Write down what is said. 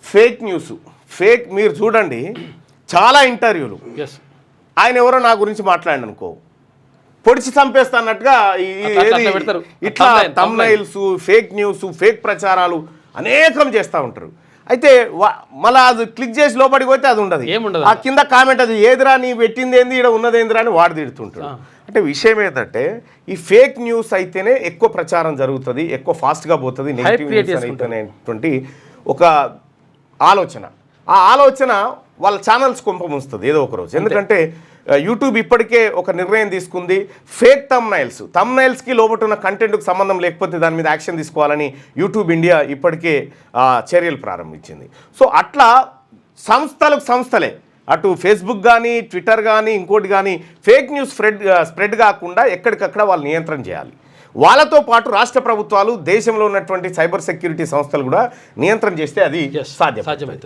Fake news మీరు చూడండి చాలా ఇంటర్వ్యూలు ఆయన ఎవరో నా గురించి మాట్లాడండి అనుకో పొడిచి చంపేస్తా అన్నట్టుగా ఇట్లా థంబ్నైల్స్ ఫేక్ న్యూస్ ఫేక్ ప్రచారాలు అనేకం చేస్తూ ఉంటారు. అయితే మళ్ళీ అది క్లిక్ చేసి లోపలికి పోతే అది ఉండదు, ఆ కింద కామెంట్ అది ఏదిరా నీ పెట్టింది ఏంది ఇక్కడ ఉన్నది ఏందిరా అని వాడు తిడుతుంటాడు. అంటే విషయం ఏంటంటే ఈ ఫేక్ న్యూస్ అయితేనే ఎక్కువ ప్రచారం జరుగుతుంది, ఎక్కువ ఫాస్ట్గా పోతుంది, నెగిటివ్ న్యూస్ అయితేనేటువంటి ఒక ఆలోచన. ఆ ఆలోచన వాళ్ళ ఛానల్స్ కొంపముస్తుంది ఏదో ఒక రోజు. ఎందుకంటే యూట్యూబ్ ఇప్పటికే ఒక నిర్ణయం తీసుకుంది, ఫేక్ థంబ్నైల్స్కి లోపల ఉన్న కంటెంట్కి సంబంధం లేకపోతే దాని మీద యాక్షన్ తీసుకోవాలని యూట్యూబ్ ఇండియా ఇప్పటికే చర్యలు ప్రారంభించింది. సో అట్లా సంస్థలే అటు ఫేస్బుక్ కానీ ట్విట్టర్ కానీ ఇంకోటి కానీ ఫేక్ న్యూస్ స్ప్రెడ్ కాకుండా ఎక్కడికక్కడ వాళ్ళు నియంత్రణ చేయాలి. వాళ్ళతో పాటు రాష్ట్ర ప్రభుత్వాలు దేశంలో ఉన్నటువంటి సైబర్ సెక్యూరిటీ సంస్థలు కూడా నియంత్రణ చేస్తే అది సాధ్యమవుతుంది.